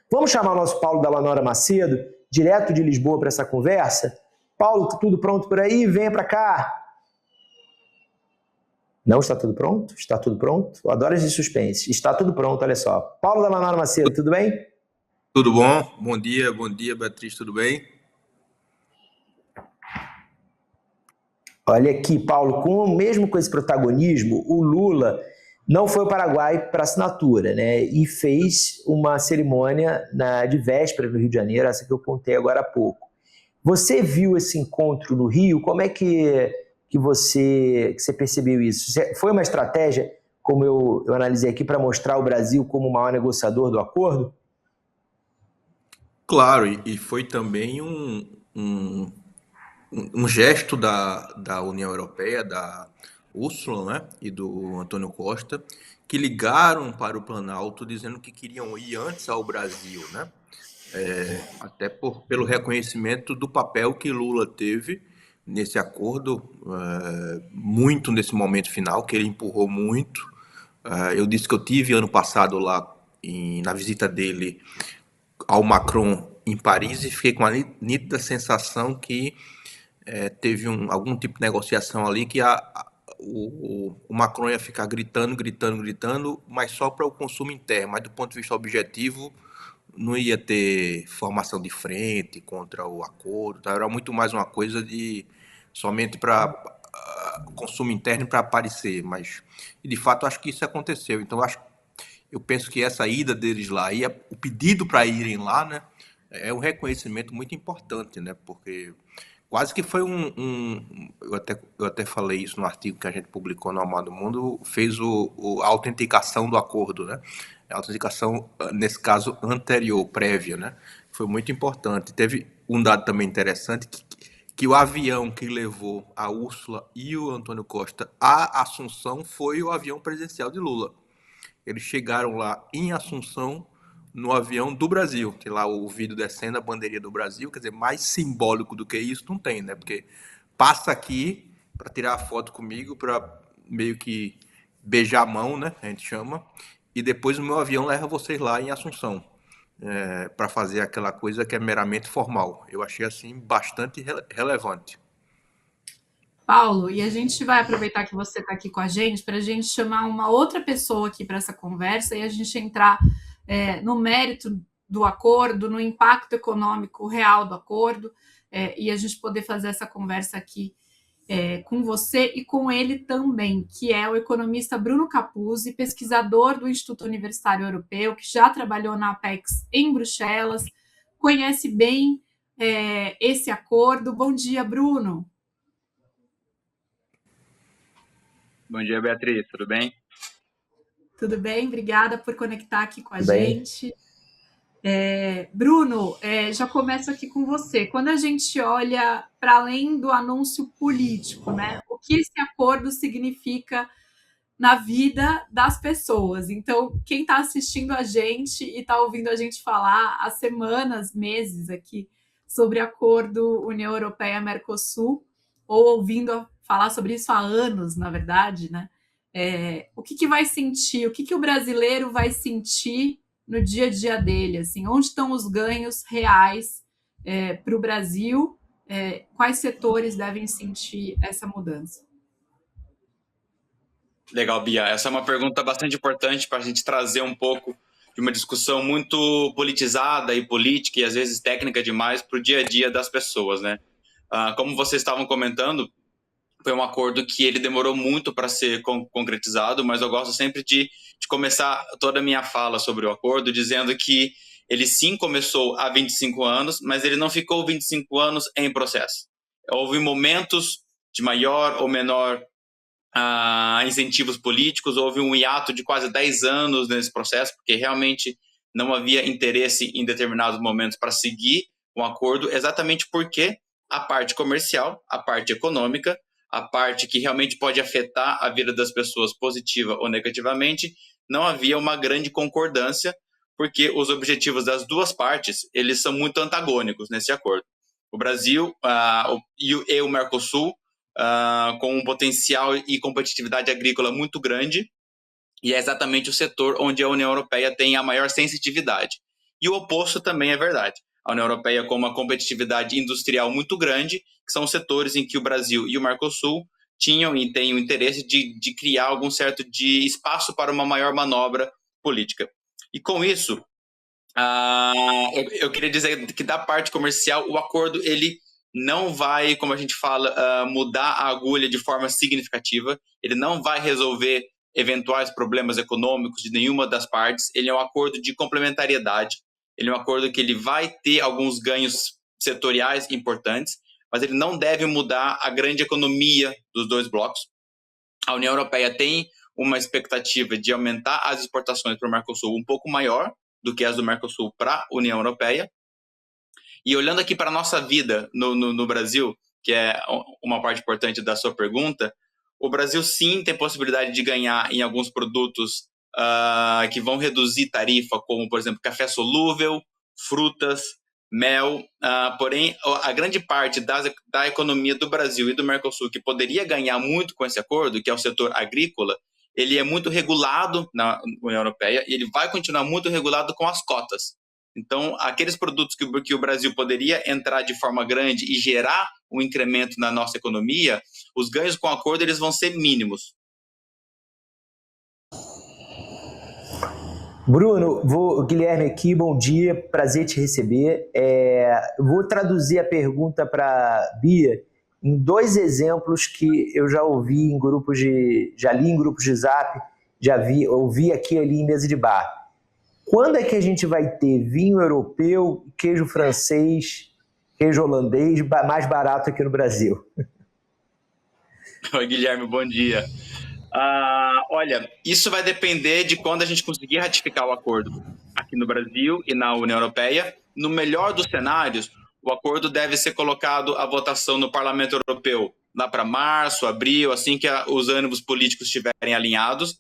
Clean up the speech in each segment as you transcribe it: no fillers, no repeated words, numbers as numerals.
Vamos chamar o nosso Paulo Dallanora Macedo, direto de Lisboa, para essa conversa? Paulo, tá tudo pronto por aí? Venha para cá. Não está tudo pronto? Está tudo pronto? Eu adoro esse suspense. Está tudo pronto, olha só. Paulo Dallanora Macedo, tudo bem? Tudo bom? Bom dia, Beatriz, tudo bem? Olha aqui, Paulo, mesmo com esse protagonismo, o Lula não foi ao Paraguai para assinatura, né? E fez uma cerimônia de véspera no Rio de Janeiro, essa que eu contei agora há pouco. Você viu esse encontro no Rio? Como é que você percebeu isso? Foi uma estratégia, como eu analisei aqui, para mostrar o Brasil como o maior negociador do acordo? Claro, e foi também um gesto da União Europeia, da Ursula, né, e do Antônio Costa, que ligaram para o Planalto dizendo que queriam ir antes ao Brasil, né? Até pelo reconhecimento do papel que Lula teve nesse acordo, muito nesse momento final, que ele empurrou muito. Eu disse que eu tive ano passado lá na visita dele ao Macron em Paris e fiquei com a nítida sensação que teve algum tipo de negociação ali que o Macron ia ficar gritando, mas só para o consumo interno, mas do ponto de vista objetivo não ia ter formação de frente contra o acordo, tá? Era muito mais uma coisa de somente para consumo interno para aparecer, mas de fato acho que isso aconteceu. Então eu penso que essa ida deles lá e o pedido para irem lá, né, é um reconhecimento muito importante, né, porque quase que foi eu até falei isso no artigo que a gente publicou no Amado Mundo, fez a autenticação do acordo, né? A autenticação, nesse caso, anterior, prévia, né? Foi muito importante. Teve um dado também interessante, que o avião que levou a Úrsula e o Antônio Costa à Assunção foi o avião presidencial de Lula. Eles chegaram lá em Assunção, no avião do Brasil, que lá o vídeo descendo a bandeirinha do Brasil, quer dizer, mais simbólico do que isso não tem, né? Porque passa aqui para tirar a foto comigo, para meio que beijar a mão, né? A gente chama, e depois o meu avião leva vocês lá em Assunção, para fazer aquela coisa que é meramente formal. Eu achei assim bastante relevante. Paulo, e a gente vai aproveitar que você está aqui com a gente para a gente chamar uma outra pessoa aqui para essa conversa e a gente entrar no mérito do acordo, no impacto econômico real do acordo, e a gente poder fazer essa conversa aqui com você e com ele também, que é o economista Bruno Capuzzi, pesquisador do Instituto Universitário Europeu, que já trabalhou na Apex em Bruxelas, conhece bem esse acordo. Bom dia, Bruno. Bom dia, Beatriz, tudo bem? Tudo bem, obrigada por conectar aqui com a gente. Bruno, já começo aqui com você. Quando a gente olha para além do anúncio político, né, o que esse acordo significa na vida das pessoas? Então, quem está assistindo a gente e está ouvindo a gente falar há semanas, meses aqui sobre acordo União Europeia-Mercosul, ou ouvindo falar sobre isso há anos, na verdade, né? O que vai sentir? O que o brasileiro vai sentir no dia a dia dele? Assim, onde estão os ganhos reais para o Brasil? Quais setores devem sentir essa mudança? Legal, Bia. Essa é uma pergunta bastante importante para a gente trazer um pouco de uma discussão muito politizada e política e às vezes técnica demais para o dia a dia das pessoas, né? Como vocês estavam comentando, foi um acordo que ele demorou muito para ser concretizado, mas eu gosto sempre de começar toda a minha fala sobre o acordo dizendo que ele sim começou há 25 anos, mas ele não ficou 25 anos em processo. Houve momentos de maior ou menor incentivos políticos, houve um hiato de quase 10 anos nesse processo, porque realmente não havia interesse em determinados momentos para seguir um acordo, exatamente porque a parte comercial, a parte econômica, a parte que realmente pode afetar a vida das pessoas positiva ou negativamente, não havia uma grande concordância, porque os objetivos das duas partes, eles são muito antagônicos nesse acordo. O Brasil e o Mercosul, com um potencial e competitividade agrícola muito grande, e é exatamente o setor onde a União Europeia tem a maior sensitividade. E o oposto também é verdade. A União Europeia com uma competitividade industrial muito grande, que são os setores em que o Brasil e o Mercosul tinham e têm o interesse de criar algum certo de espaço para uma maior manobra política. E com isso, eu queria dizer que da parte comercial, o acordo ele não vai, como a gente fala, mudar a agulha de forma significativa, ele não vai resolver eventuais problemas econômicos de nenhuma das partes, ele é um acordo de complementariedade, ele é um acordo que ele vai ter alguns ganhos setoriais importantes, mas ele não deve mudar a grande economia dos dois blocos. A União Europeia tem uma expectativa de aumentar as exportações para o Mercosul um pouco maior do que as do Mercosul para a União Europeia. E olhando aqui para a nossa vida no Brasil, que é uma parte importante da sua pergunta, o Brasil sim tem possibilidade de ganhar em alguns produtos que vão reduzir tarifa, como, por exemplo, café solúvel, frutas, mel. Porém, a grande parte da economia do Brasil e do Mercosul que poderia ganhar muito com esse acordo, que é o setor agrícola, ele é muito regulado na União Europeia e ele vai continuar muito regulado com as cotas. Então, aqueles produtos que o Brasil poderia entrar de forma grande e gerar um incremento na nossa economia, os ganhos com o acordo eles vão ser mínimos. Bruno, Guilherme aqui, bom dia, prazer te receber. Vou traduzir a pergunta para Bia em 2 exemplos que eu já ouvi em grupos já li em grupos de Zap, ouvi aqui e ali em mesa de bar. Quando é que a gente vai ter vinho europeu, queijo francês, queijo holandês mais barato aqui no Brasil? Oi, Guilherme, bom dia. Olha, isso vai depender de quando a gente conseguir ratificar o acordo aqui no Brasil e na União Europeia. No melhor dos cenários, o acordo deve ser colocado à votação no Parlamento Europeu lá para março, abril, assim que os ânimos políticos estiverem alinhados.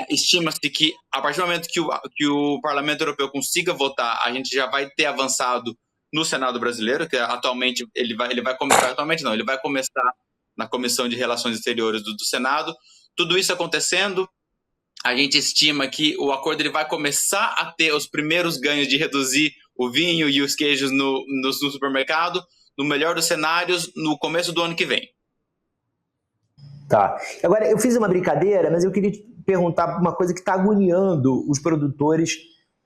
Estima-se que a partir do momento que o Parlamento Europeu consiga votar, a gente já vai ter avançado no Senado brasileiro, que atualmente ele vai começar na Comissão de Relações Exteriores do Senado. Tudo isso acontecendo, a gente estima que o acordo ele vai começar a ter os primeiros ganhos de reduzir o vinho e os queijos no supermercado, no melhor dos cenários, no começo do ano que vem. Tá. Agora, eu fiz uma brincadeira, mas eu queria te perguntar uma coisa que está agoniando os produtores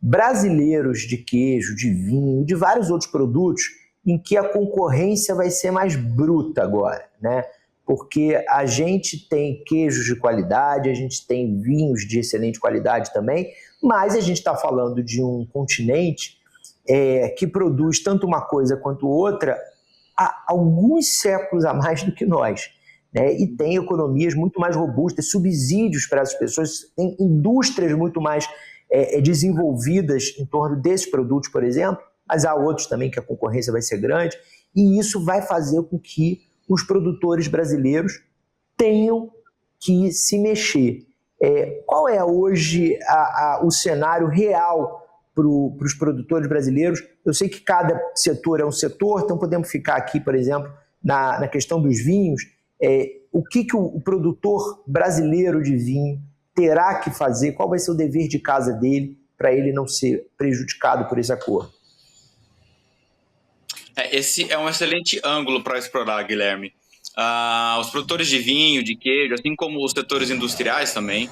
brasileiros de queijo, de vinho, de vários outros produtos, em que a concorrência vai ser mais bruta agora, né? Porque a gente tem queijos de qualidade, a gente tem vinhos de excelente qualidade também, mas a gente está falando de um continente que produz tanto uma coisa quanto outra há alguns séculos a mais do que nós. Né, e tem economias muito mais robustas, subsídios para as pessoas, tem indústrias muito mais desenvolvidas em torno desses produtos, por exemplo, mas há outros também que a concorrência vai ser grande, e isso vai fazer com que os produtores brasileiros tenham que se mexer. Qual é hoje o cenário real para os produtores brasileiros? Eu sei que cada setor é um setor, então podemos ficar aqui, por exemplo, na questão dos vinhos. O que o produtor brasileiro de vinho terá que fazer, qual vai ser o dever de casa dele para ele não ser prejudicado por esse acordo? Esse é um excelente ângulo para explorar, Guilherme. Os produtores de vinho, de queijo, assim como os setores industriais também,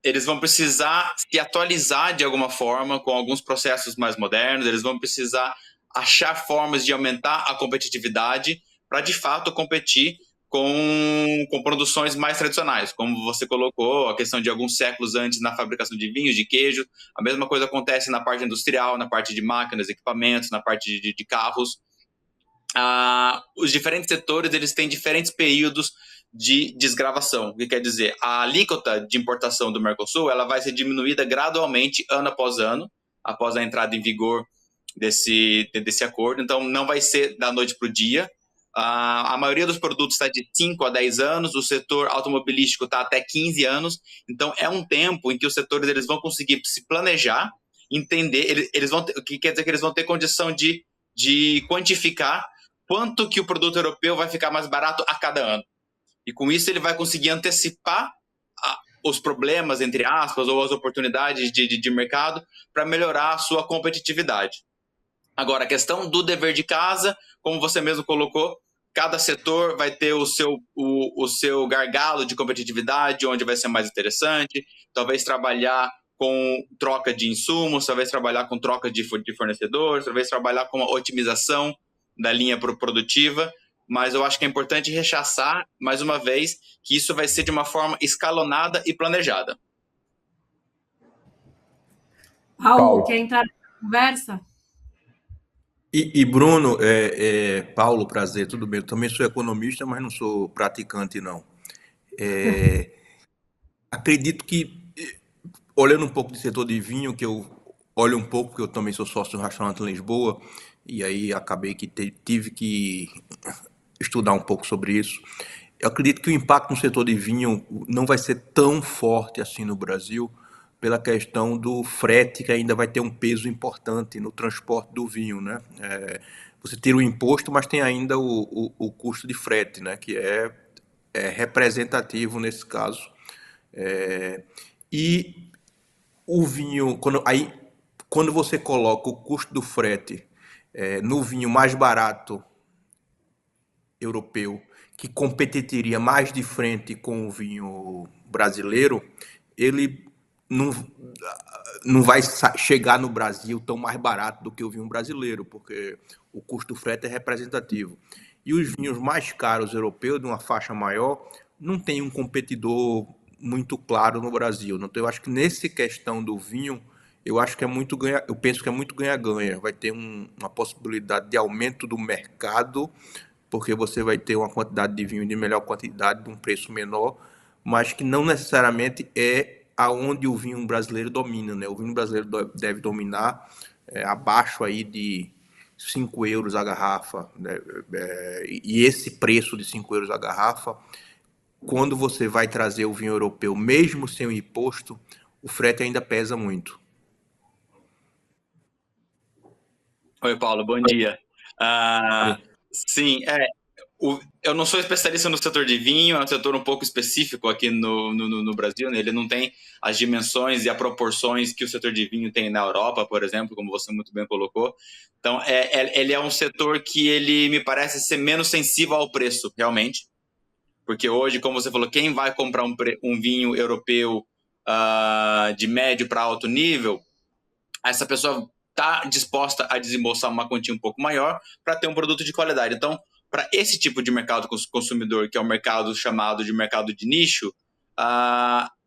eles vão precisar se atualizar de alguma forma com alguns processos mais modernos, eles vão precisar achar formas de aumentar a competitividade para, de fato, competir com produções mais tradicionais, como você colocou, a questão de alguns séculos antes na fabricação de vinhos, de queijo. A mesma coisa acontece na parte industrial, na parte de máquinas, equipamentos, na parte de carros. Os diferentes setores eles têm diferentes períodos de desgravação, o que quer dizer, a alíquota de importação do Mercosul ela vai ser diminuída gradualmente, ano após ano, após a entrada em vigor desse acordo. Então, não vai ser da noite para o dia. A maioria dos produtos está de 5 a 10 anos, o setor automobilístico está até 15 anos, então é um tempo em que os setores eles vão conseguir se planejar, entender, o que quer dizer que eles vão ter condição de quantificar quanto que o produto europeu vai ficar mais barato a cada ano. E com isso ele vai conseguir antecipar os problemas, entre aspas, ou as oportunidades de mercado para melhorar a sua competitividade. Agora, a questão do dever de casa, como você mesmo colocou, cada setor vai ter o seu gargalo de competitividade, onde vai ser mais interessante, talvez trabalhar com troca de insumos, talvez trabalhar com troca de fornecedores, talvez trabalhar com a otimização da linha produtiva, mas eu acho que é importante rechaçar, mais uma vez, que isso vai ser de uma forma escalonada e planejada. Paulo, quer entrar na conversa? E Bruno, Paulo, prazer, tudo bem? Eu também sou economista, mas não sou praticante, não. Acredito que, olhando um pouco do setor de vinho, que eu olho um pouco, porque eu também sou sócio do restaurante Lisboa, e aí acabei que tive que estudar um pouco sobre isso. Eu acredito que o impacto no setor de vinho não vai ser tão forte assim no Brasil, pela questão do frete, que ainda vai ter um peso importante no transporte do vinho, né? Você tira o imposto, mas tem ainda o custo de frete, né? Que é representativo nesse caso. E o vinho, quando você coloca o custo do frete no vinho mais barato europeu, que competiria mais de frente com o vinho brasileiro, ele não vai chegar no Brasil tão mais barato do que o vinho brasileiro, porque o custo do frete é representativo. E os vinhos mais caros europeus, de uma faixa maior, não tem um competidor muito claro no Brasil. Então, eu acho que nessa questão do vinho, eu penso que é muito ganha-ganha. Vai ter uma possibilidade de aumento do mercado, porque você vai ter uma quantidade de vinho de melhor quantidade, de um preço menor, mas que não necessariamente é aonde o vinho brasileiro domina, né? O vinho brasileiro deve dominar abaixo aí de 5 euros a garrafa, né? E esse preço de 5 euros a garrafa, quando você vai trazer o vinho europeu, mesmo sem o imposto, o frete ainda pesa muito. Oi, Paulo, bom dia. Sim, eu não sou especialista no setor de vinho, é um setor um pouco específico aqui no Brasil, né? Ele não tem as dimensões e as proporções que o setor de vinho tem na Europa, por exemplo, como você muito bem colocou. Então, ele é um setor que ele me parece ser menos sensível ao preço, realmente. Porque hoje, como você falou, quem vai comprar um vinho europeu de médio para alto nível, essa pessoa está disposta a desembolsar uma quantia um pouco maior para ter um produto de qualidade. Então, para esse tipo de mercado consumidor, que é o mercado chamado de mercado de nicho,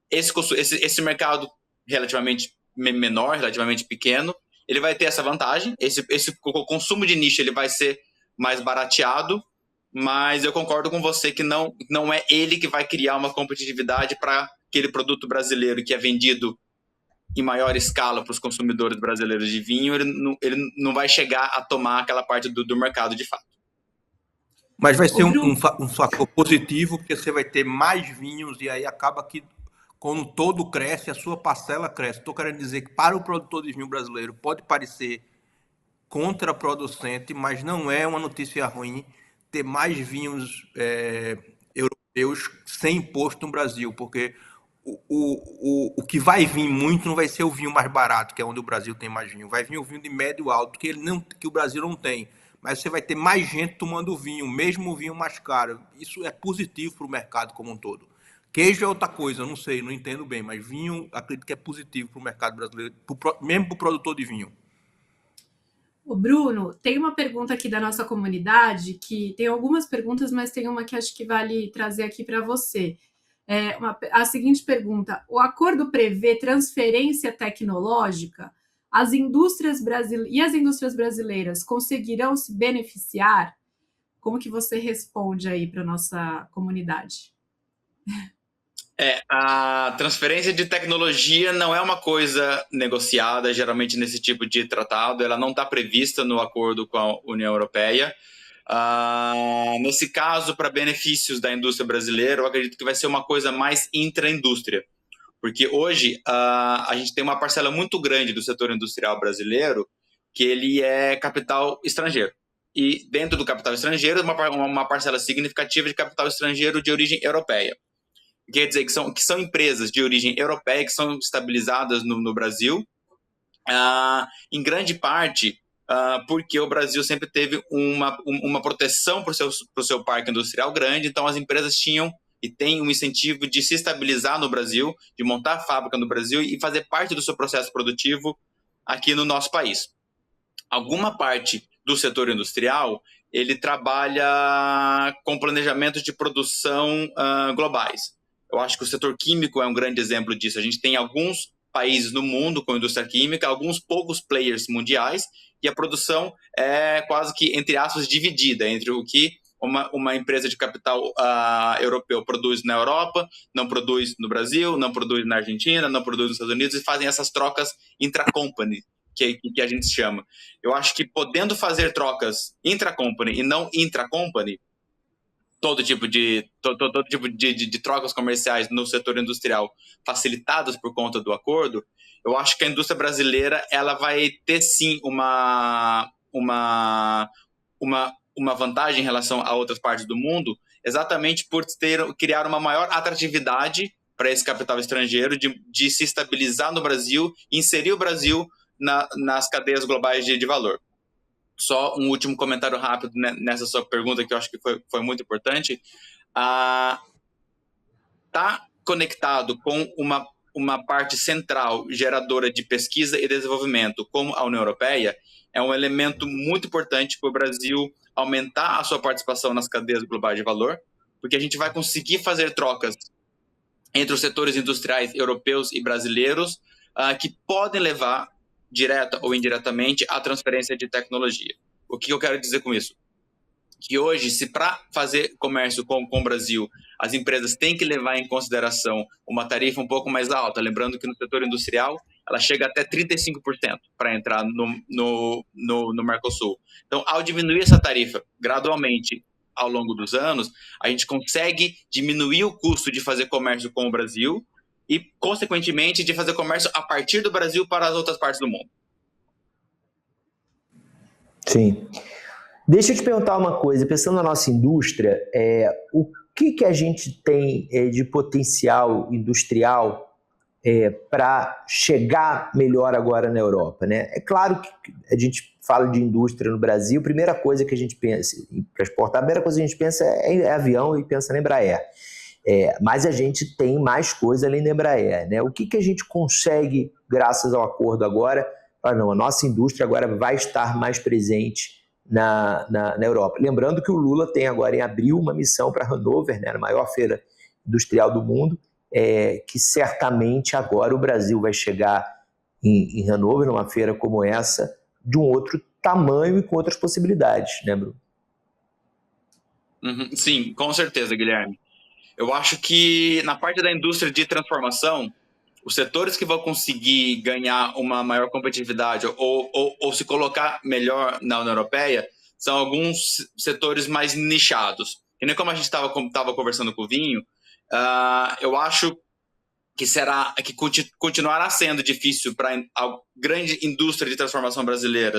esse mercado relativamente menor, relativamente pequeno, ele vai ter essa vantagem. Esse consumo de nicho ele vai ser mais barateado, mas eu concordo com você que não é ele que vai criar uma competitividade para aquele produto brasileiro que é vendido em maior escala para os consumidores brasileiros de vinho. Ele não vai chegar a tomar aquela parte do mercado de fato. Mas vai ser um fator positivo, porque você vai ter mais vinhos e aí acaba que, quando todo cresce, a sua parcela cresce. Estou querendo dizer que para o produtor de vinho brasileiro pode parecer contraproducente, mas não é uma notícia ruim ter mais vinhos europeus sem imposto no Brasil, porque o que vai vir muito não vai ser o vinho mais barato, que é onde o Brasil tem mais vinho, vai vir o vinho de médio alto, que o Brasil não tem. Mas você vai ter mais gente tomando vinho, mesmo o vinho mais caro. Isso é positivo para o mercado como um todo. Queijo é outra coisa, não sei, não entendo bem, mas vinho, acredito que é positivo para o mercado brasileiro, mesmo para o produtor de vinho. O Bruno, tem uma pergunta aqui da nossa comunidade, que tem algumas perguntas, mas tem uma que acho que vale trazer aqui para você. A seguinte pergunta: o acordo prevê transferência tecnológica? As indústrias brasileiras conseguirão se beneficiar? Como que você responde aí para a nossa comunidade? A transferência de tecnologia não é uma coisa negociada, geralmente, nesse tipo de tratado. Ela não está prevista no acordo com a União Europeia. Nesse caso, para benefícios da indústria brasileira, eu acredito que vai ser uma coisa mais intra-indústria. Porque hoje a gente tem uma parcela muito grande do setor industrial brasileiro que ele é capital estrangeiro. E dentro do capital estrangeiro, uma parcela significativa de capital estrangeiro de origem europeia. quer dizer que são empresas de origem europeia que são estabilizadas no Brasil, em grande parte porque o Brasil sempre teve uma proteção para o seu parque industrial grande, então as empresas tinham e têm um incentivo de se estabilizar no Brasil, de montar a fábrica no Brasil e fazer parte do seu processo produtivo aqui no nosso país. Alguma parte do setor industrial, ele trabalha com planejamentos de produção globais. Eu acho que o setor químico é um grande exemplo disso. A gente tem alguns países no mundo com indústria química, alguns poucos players mundiais, e a produção é quase que, entre aspas, dividida entre o que uma empresa de capital europeu produz na Europa, não produz no Brasil, não produz na Argentina, não produz nos Estados Unidos, e fazem essas trocas intra-company, que a gente chama. Eu acho que podendo fazer trocas intra-company e não intra-company, todo tipo de trocas comerciais no setor industrial facilitadas por conta do acordo, eu acho que a indústria brasileira ela vai ter sim uma vantagem em relação a outras partes do mundo, exatamente por criar uma maior atratividade para esse capital estrangeiro de se estabilizar no Brasil e inserir o Brasil nas cadeias globais de valor. Só um último comentário rápido nessa sua pergunta, que eu acho que foi muito importante. Está conectado com uma parte central geradora de pesquisa e desenvolvimento, como a União Europeia, é um elemento muito importante para o Brasil aumentar a sua participação nas cadeias globais de valor, porque a gente vai conseguir fazer trocas entre os setores industriais europeus e brasileiros que podem levar, direta ou indiretamente, à transferência de tecnologia. O que eu quero dizer com isso? Que hoje, se para fazer comércio com o Brasil, as empresas têm que levar em consideração uma tarifa um pouco mais alta, lembrando que no setor industrial ela chega até 35% para entrar no Mercosul. Então, ao diminuir essa tarifa gradualmente ao longo dos anos, a gente consegue diminuir o custo de fazer comércio com o Brasil e, consequentemente, de fazer comércio a partir do Brasil para as outras partes do mundo. Sim. Deixa eu te perguntar uma coisa, pensando na nossa indústria, o que a gente tem de potencial industrial para chegar melhor agora na Europa, né? É claro que a gente fala de indústria no Brasil, a primeira coisa que a gente pensa para exportar, a primeira coisa que a gente pensa é avião e pensa na Embraer. Mas a gente tem mais coisa além da Embraer, né? O que a gente consegue, graças ao acordo agora, a nossa indústria agora vai estar mais presente na Europa. Lembrando que o Lula tem agora em abril uma missão para Hannover, né, a maior feira industrial do mundo, que certamente agora o Brasil vai chegar em Hannover, numa feira como essa, de um outro tamanho e com outras possibilidades, né, Bruno? Sim, com certeza, Guilherme. Eu acho que na parte da indústria de transformação, os setores que vão conseguir ganhar uma maior competitividade ou se colocar melhor na União Europeia são alguns setores mais nichados. E nem como a gente estava conversando com o Vinho, eu acho que continuará sendo difícil para a grande indústria de transformação brasileira,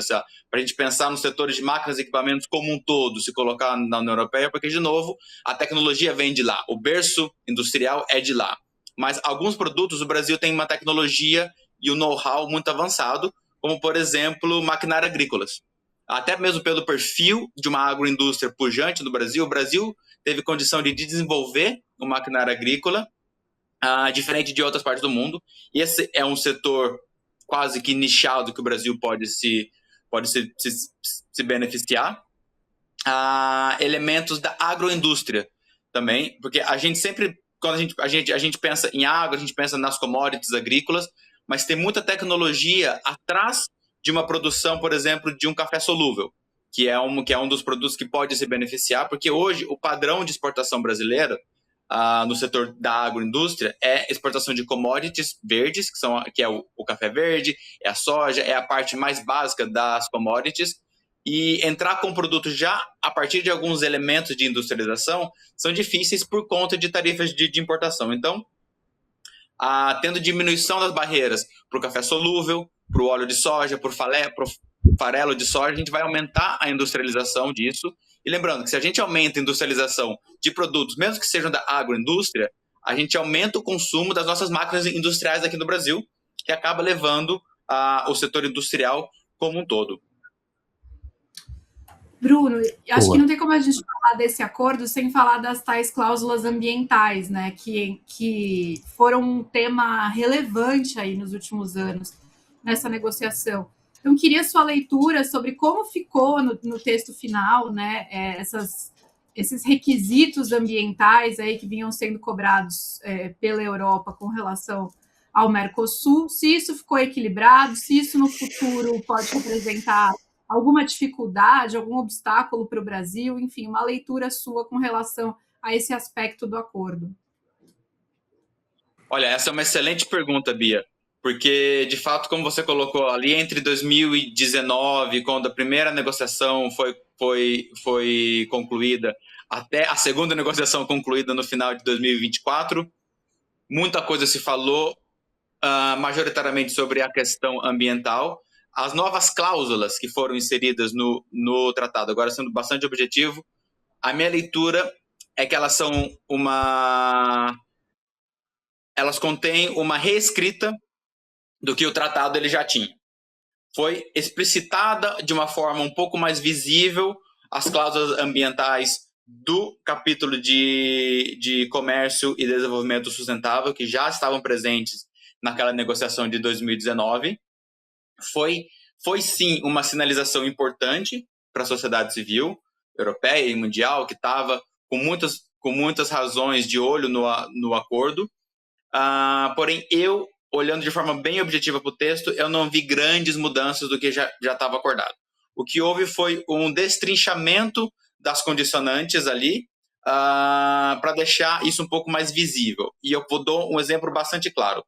para a gente pensar nos setores de máquinas e equipamentos como um todo, se colocar na União Europeia, porque, de novo, a tecnologia vem de lá, o berço industrial é de lá. Mas alguns produtos, o Brasil tem uma tecnologia e um know-how muito avançado, como, por exemplo, maquinários agrícolas. Até mesmo pelo perfil de uma agroindústria pujante no Brasil, o Brasil teve condição de desenvolver um maquinário agrícola diferente de outras partes do mundo. E esse é um setor quase que nichado que o Brasil pode se beneficiar. Elementos da agroindústria também, porque a gente sempre... Quando a gente pensa em agro, a gente pensa nas commodities agrícolas, mas tem muita tecnologia atrás de uma produção, por exemplo, de um café solúvel, que é um dos produtos que pode se beneficiar, porque hoje o padrão de exportação brasileira no setor da agroindústria é exportação de commodities verdes, que é o café verde, é a soja, é a parte mais básica das commodities, e entrar com produtos já a partir de alguns elementos de industrialização são difíceis por conta de tarifas de importação. Então, tendo diminuição das barreiras para o café solúvel, para o óleo de soja, para o farelo de soja, a gente vai aumentar a industrialização disso. E lembrando que se a gente aumenta a industrialização de produtos, mesmo que sejam da agroindústria, a gente aumenta o consumo das nossas máquinas industriais aqui no Brasil, que acaba levando o setor industrial como um todo. Bruno, acho que não tem como a gente falar desse acordo sem falar das tais cláusulas ambientais, né, que foram um tema relevante aí nos últimos anos nessa negociação. Então, queria sua leitura sobre como ficou no texto final, né, esses requisitos ambientais aí que vinham sendo cobrados pela Europa com relação ao Mercosul, se isso ficou equilibrado, se isso no futuro pode representar alguma dificuldade, algum obstáculo para o Brasil, enfim, uma leitura sua com relação a esse aspecto do acordo. Olha, essa é uma excelente pergunta, Bia, porque, de fato, como você colocou ali, entre 2019, quando a primeira negociação foi concluída, até a segunda negociação concluída no final de 2024, muita coisa se falou, majoritariamente sobre a questão ambiental. As novas cláusulas que foram inseridas no tratado, agora sendo bastante objetivo, a minha leitura é que elas contêm uma reescrita do que o tratado ele já tinha. Foi explicitada de uma forma um pouco mais visível as cláusulas ambientais do capítulo de comércio e desenvolvimento sustentável, que já estavam presentes naquela negociação de 2019. Foi sim uma sinalização importante para a sociedade civil europeia e mundial, que estava com muitas razões de olho no acordo. Porém, eu, olhando de forma bem objetiva para o texto, eu não vi grandes mudanças do que já estava acordado. O que houve foi um destrinchamento das condicionantes ali, para deixar isso um pouco mais visível. E eu dou um exemplo bastante claro.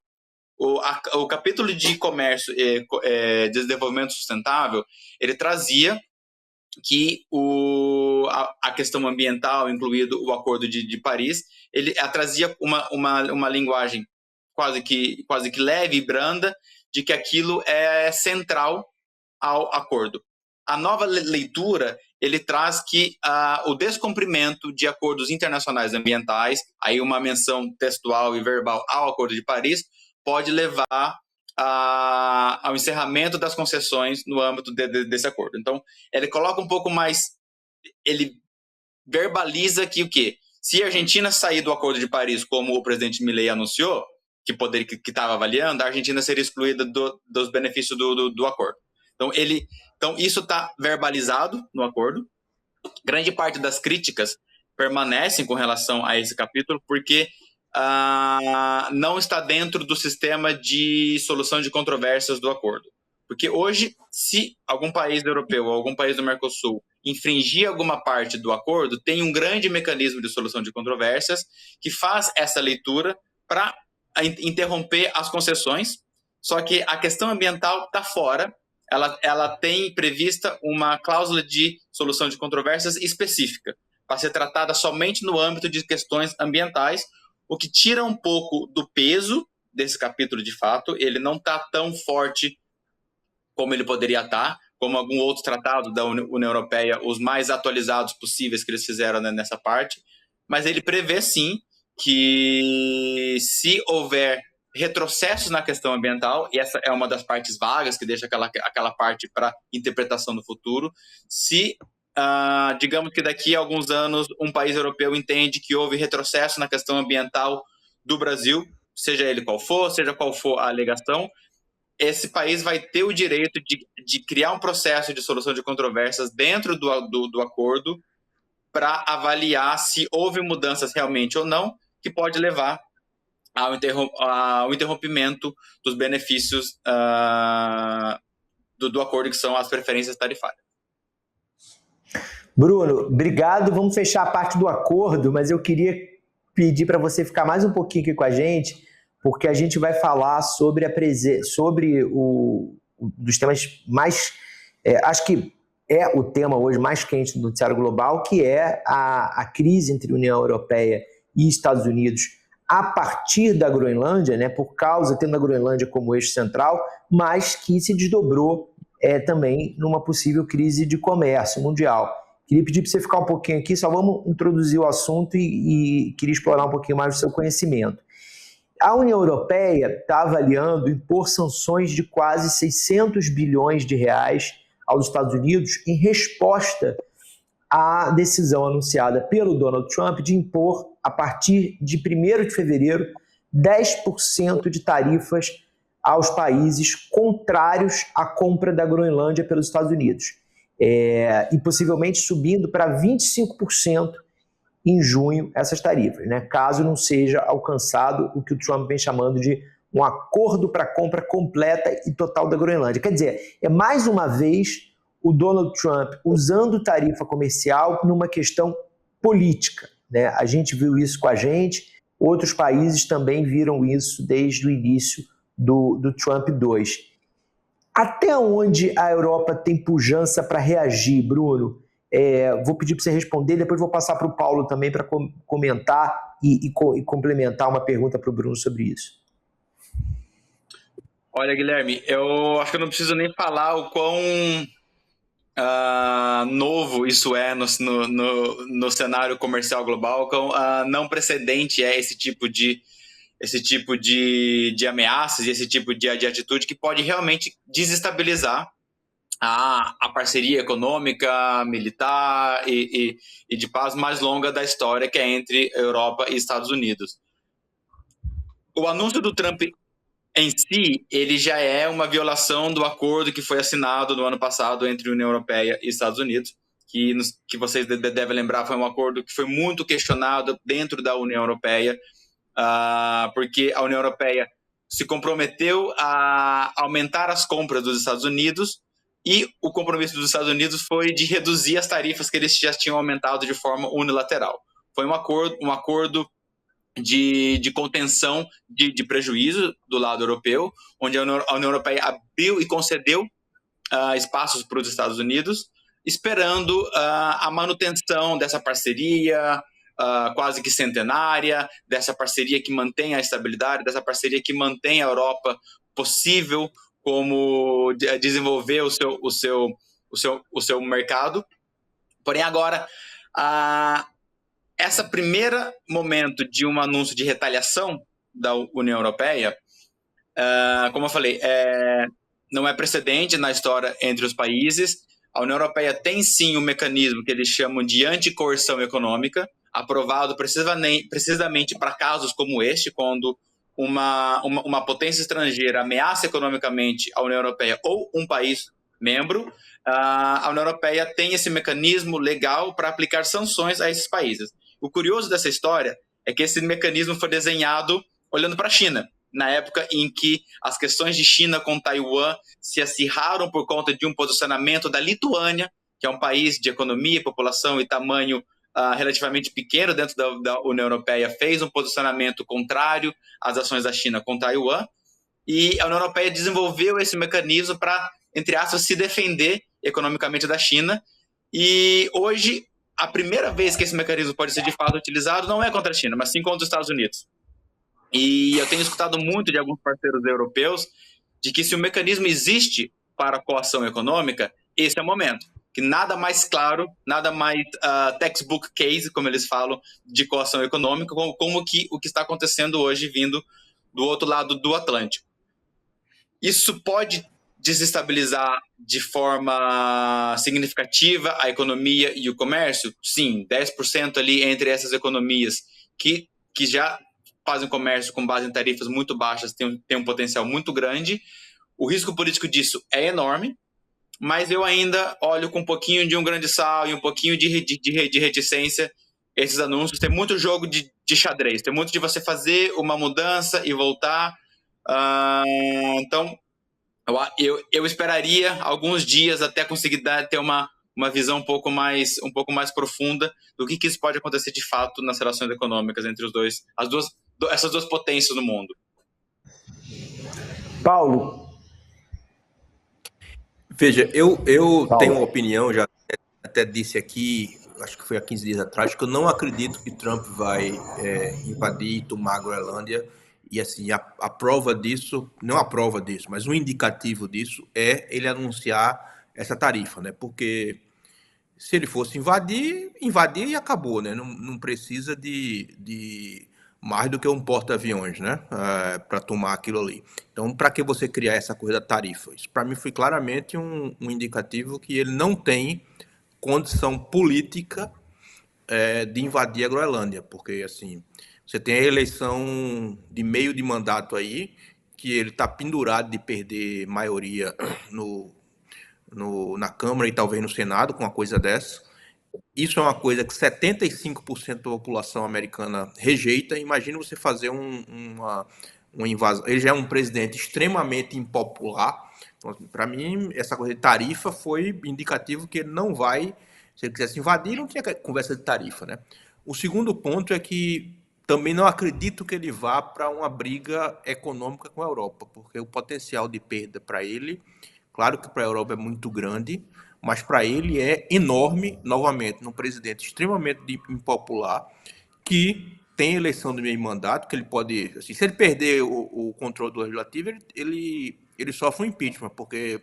O capítulo de comércio e desenvolvimento sustentável, ele trazia que a questão ambiental, incluído o Acordo de Paris, ele trazia uma linguagem quase que leve e branda, de que aquilo é central ao acordo. A nova leitura, ele traz que o descumprimento de acordos internacionais ambientais, aí uma menção textual e verbal ao Acordo de Paris, pode levar ao encerramento das concessões no âmbito desse acordo. Então, ele coloca um pouco mais, ele verbaliza que o quê? Se a Argentina sair do Acordo de Paris, como o presidente Milei anunciou, que estava avaliando, a Argentina seria excluída dos benefícios do acordo. Então isso está verbalizado no acordo. Grande parte das críticas permanecem com relação a esse capítulo, porque não está dentro do sistema de solução de controvérsias do acordo. Porque hoje, se algum país europeu ou algum país do Mercosul infringir alguma parte do acordo, tem um grande mecanismo de solução de controvérsias que faz essa leitura para interromper as concessões, só que a questão ambiental está fora, ela tem prevista uma cláusula de solução de controvérsias específica, para ser tratada somente no âmbito de questões ambientais, o que tira um pouco do peso desse capítulo de fato. Ele não está tão forte como ele poderia estar, como algum outro tratado da União Europeia, os mais atualizados possíveis que eles fizeram nessa parte, mas ele prevê sim que se houver retrocessos na questão ambiental, e essa é uma das partes vagas que deixa aquela parte para interpretação no futuro, se digamos que daqui a alguns anos um país europeu entende que houve retrocesso na questão ambiental do Brasil, seja ele qual for, seja qual for a alegação, esse país vai ter o direito de criar um processo de solução de controvérsias dentro do acordo para avaliar se houve mudanças realmente ou não, que pode levar ao interrompimento dos benefícios do acordo, que são as preferências tarifárias. Bruno, obrigado. Vamos fechar a parte do acordo, mas eu queria pedir para você ficar mais um pouquinho aqui com a gente, porque a gente vai falar sobre dos temas mais... acho que é o tema hoje mais quente do noticiário global, que é a crise entre a União Europeia e Estados Unidos a partir da Groenlândia, né, tendo a Groenlândia como eixo central, mas que se desdobrou também numa possível crise de comércio mundial. Queria pedir para você ficar um pouquinho aqui, só vamos introduzir o assunto e queria explorar um pouquinho mais o seu conhecimento. A União Europeia está avaliando impor sanções de quase 600 bilhões de reais aos Estados Unidos em resposta à decisão anunciada pelo Donald Trump de impor, a partir de 1º de fevereiro, 10% de tarifas aos países contrários à compra da Groenlândia pelos Estados Unidos. E possivelmente subindo para 25% em junho essas tarifas, né? Caso não seja alcançado o que o Trump vem chamando de um acordo para a compra completa e total da Groenlândia. Quer dizer, é mais uma vez o Donald Trump usando tarifa comercial numa questão política, né? A gente viu isso com a gente, outros países também viram isso desde o início do Trump 2. Até onde a Europa tem pujança para reagir, Bruno? Vou pedir para você responder, depois vou passar para o Paulo também para comentar e complementar uma pergunta para o Bruno sobre isso. Olha, Guilherme, eu acho que eu não preciso nem falar o quão novo isso é no cenário comercial global, quão não precedente é esse tipo de ameaças e esse tipo de atitude que pode realmente desestabilizar a parceria econômica, militar e de paz mais longa da história, que é entre Europa e Estados Unidos. O anúncio do Trump em si, ele já é uma violação do acordo que foi assinado no ano passado entre a União Europeia e Estados Unidos, que vocês devem lembrar, foi um acordo que foi muito questionado dentro da União Europeia, porque a União Europeia se comprometeu a aumentar as compras dos Estados Unidos e o compromisso dos Estados Unidos foi de reduzir as tarifas que eles já tinham aumentado de forma unilateral. Foi um acordo de contenção de prejuízo do lado europeu, onde a União Europeia abriu e concedeu espaços para os Estados Unidos, esperando a manutenção dessa parceria quase que centenária, dessa parceria que mantém a estabilidade, dessa parceria que mantém a Europa possível como desenvolver o seu mercado. Porém, agora, esse primeiro momento de um anúncio de retaliação da União Europeia, como eu falei, não é precedente na história entre os países. A União Europeia tem sim um mecanismo que eles chamam de anticoerção econômica, aprovado precisamente para casos como este, quando uma potência estrangeira ameaça economicamente a União Europeia ou um país membro. A União Europeia tem esse mecanismo legal para aplicar sanções a esses países. O curioso dessa história é que esse mecanismo foi desenhado olhando para a China, na época em que as questões de China com Taiwan se acirraram por conta de um posicionamento da Lituânia, que é um país de economia, população e tamanho relativamente pequeno dentro da União Europeia, fez um posicionamento contrário às ações da China com Taiwan, e a União Europeia desenvolveu esse mecanismo para, entre aspas, se defender economicamente da China. E hoje, a primeira vez que esse mecanismo pode ser de fato utilizado não é contra a China, mas sim contra os Estados Unidos. E eu tenho escutado muito de alguns parceiros europeus de que se o mecanismo existe para a coação econômica, esse é o momento. Que nada mais claro, nada mais textbook case, como eles falam, de coação econômica, como o que está acontecendo hoje vindo do outro lado do Atlântico. Isso pode desestabilizar de forma significativa a economia e o comércio? Sim, 10% ali entre essas economias que já fazem comércio com base em tarifas muito baixas tem um potencial muito grande. O risco político disso é enorme, mas eu ainda olho com um pouquinho de um grande sal e um pouquinho de reticência esses anúncios. Tem muito jogo de xadrez, tem muito de você fazer uma mudança e voltar. Então, eu esperaria alguns dias até conseguir ter uma visão um pouco mais profunda do que isso pode acontecer de fato nas relações econômicas entre essas duas potências no mundo. Paulo. Veja, eu tenho uma opinião, já até disse aqui, acho que foi há 15 dias atrás, que eu não acredito que Trump vai invadir e tomar a Groenlândia. E assim, a prova disso, não a prova disso, mas um indicativo disso é ele anunciar essa tarifa, né? Porque Se ele fosse invadir e acabou, né? Não precisa de mais do que um porta-aviões, né? Para tomar aquilo ali. Então, para que você criar essa coisa da tarifa? Isso, para mim, foi claramente um indicativo que ele não tem condição política de invadir a Groenlândia, porque, assim, você tem a eleição de meio de mandato aí, que ele está pendurado de perder maioria na Câmara e talvez no Senado com uma coisa dessa. Isso é uma coisa que 75% da população americana rejeita. Imagina você fazer uma invasão. Ele já é um presidente extremamente impopular. Então, para mim, essa coisa de tarifa foi indicativo que ele não vai. Se ele quisesse invadir, não tinha conversa de tarifa, né? O segundo ponto é que também não acredito que ele vá para uma briga econômica com a Europa, porque o potencial de perda para ele, claro que para a Europa é muito grande, mas para ele é enorme, novamente, num presidente extremamente impopular, que tem eleição de meio mandato, que ele pode, assim, se ele perder o controle do legislativo, ele sofre um impeachment, porque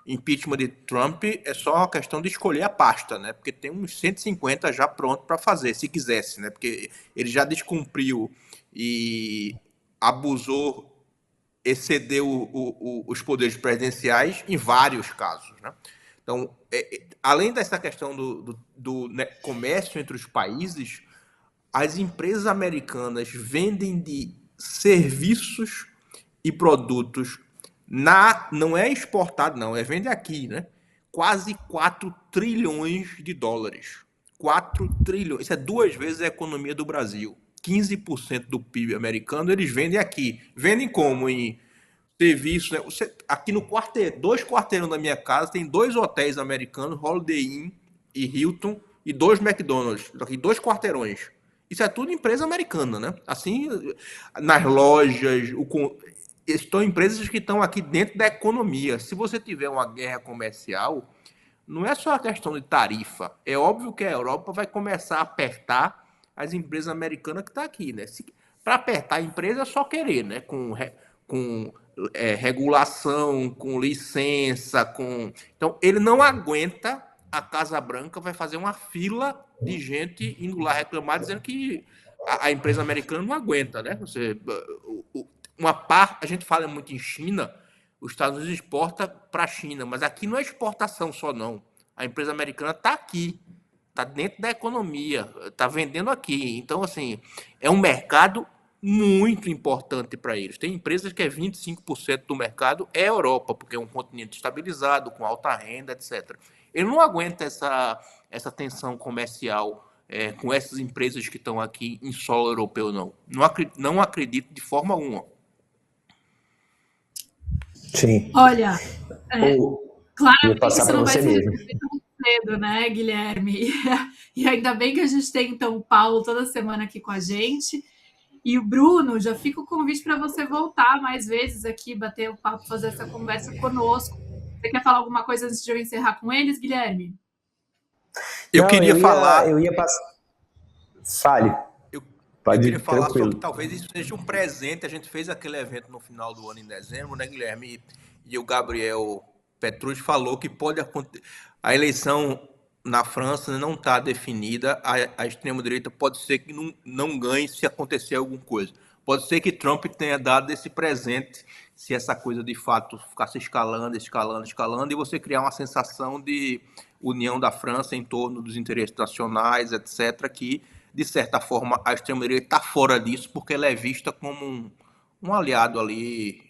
impeachment de Trump é só uma questão de escolher a pasta, né? Porque tem uns 150 já pronto para fazer, se quisesse, né? Porque ele já descumpriu e abusou, excedeu os poderes presidenciais em vários casos, né? Então, além dessa questão do né, comércio entre os países, as empresas americanas vendem de serviços e produtos não é exportado, não, vende aqui, né? Quase 4 trilhões de dólares. 4 trilhões. Isso é 2 vezes a economia do Brasil. 15% do PIB americano eles vendem aqui. Vendem como? Em serviços, né? Aqui no 2 quarteirões da minha casa tem 2 hotéis americanos, Holiday Inn e Hilton, e 2 McDonald's, aqui 2 quarteirões. Isso é tudo empresa americana, né? Assim, nas lojas, estão empresas que estão aqui dentro da economia. Se você tiver uma guerra comercial, não é só a questão de tarifa. É óbvio que a Europa vai começar a apertar as empresas americanas que estão aqui, né? Para apertar a empresa é só querer, né? Com regulação, com licença, Então, ele não aguenta, a Casa Branca vai fazer uma fila de gente indo lá reclamar, dizendo que a empresa americana não aguenta, né? A gente fala muito em China, os Estados Unidos exporta para a China, mas aqui não é exportação só, não. A empresa americana está aqui, está dentro da economia, está vendendo aqui. Então, assim, é um mercado muito importante para eles. Tem empresas que 25% do mercado é a Europa, porque é um continente estabilizado, com alta renda, etc. Ele não aguenta essa tensão comercial com essas empresas que estão aqui em solo europeu, não. Não acredito de forma alguma. Sim. Olha, claramente isso não vai ser tão cedo, né, Guilherme? E ainda bem que a gente tem, então, o Paulo toda semana aqui com a gente. E o Bruno, já fica o convite para você voltar mais vezes aqui, bater o papo, fazer essa conversa conosco. Você quer falar alguma coisa antes de eu encerrar com eles, Guilherme? Eu queria falar... Eu ia passar... Fale. Eu queria falar sobre talvez isso seja um presente. A gente fez aquele evento no final do ano, em dezembro, né, Guilherme? E o Gabriel Petrucci falou que pode acontecer... A eleição na França não está definida. A extrema-direita pode ser que não ganhe se acontecer alguma coisa. Pode ser que Trump tenha dado esse presente, se essa coisa de fato ficasse escalando, e você criar uma sensação de união da França em torno dos interesses nacionais, etc., que, de certa forma, a extrema-direita está fora disso, porque ela é vista como um aliado ali,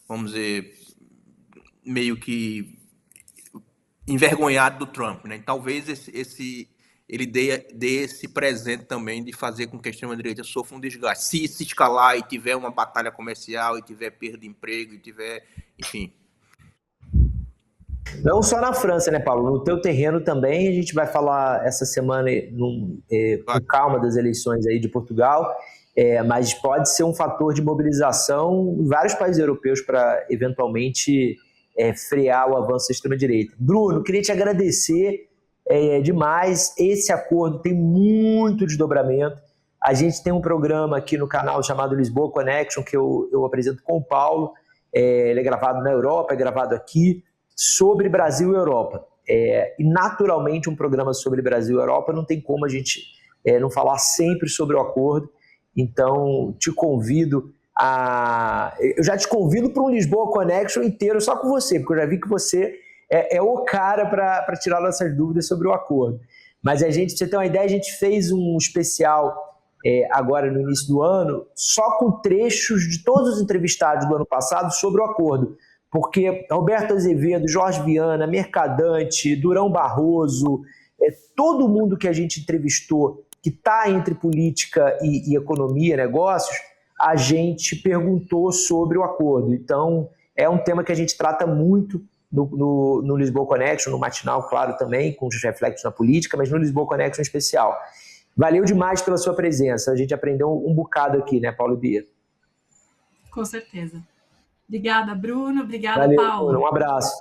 vamos dizer, meio que envergonhado do Trump, né? Talvez ele dê esse presente também de fazer com que a extrema-direita sofra um desgaste. Se escalar e tiver uma batalha comercial, e tiver perda de emprego, e tiver, enfim. Não só na França, né, Paulo? No teu terreno também, a gente vai falar essa semana com calma das eleições aí de Portugal, mas pode ser um fator de mobilização em vários países europeus para, eventualmente, frear o avanço da extrema-direita. Bruno, queria te agradecer demais. Esse acordo tem muito desdobramento. A gente tem um programa aqui no canal chamado Lisboa Connection, que eu apresento com o Paulo. Ele é gravado na Europa, é gravado aqui, sobre Brasil e Europa. E naturalmente um programa sobre Brasil e Europa não tem como a gente não falar sempre sobre o acordo. Então te convido eu já te convido para um Lisboa Connection inteiro só com você, porque eu já vi que você é o cara para tirar nossas dúvidas sobre o acordo. Mas pra você ter uma ideia, a gente fez um especial agora no início do ano, só com trechos de todos os entrevistados do ano passado sobre o acordo. Porque Roberto Azevedo, Jorge Viana, Mercadante, Durão Barroso, todo mundo que a gente entrevistou que está entre política e economia, negócios, a gente perguntou sobre o acordo. Então, é um tema que a gente trata muito no Lisboa Connection, no matinal, claro, também, com os reflexos na política, mas no Lisboa Connection em especial. Valeu demais pela sua presença. A gente aprendeu um bocado aqui, né, Paulo Bia? Com certeza. Obrigada, Bruno. Obrigada, Valeu, Paulo. Bruno. Um abraço.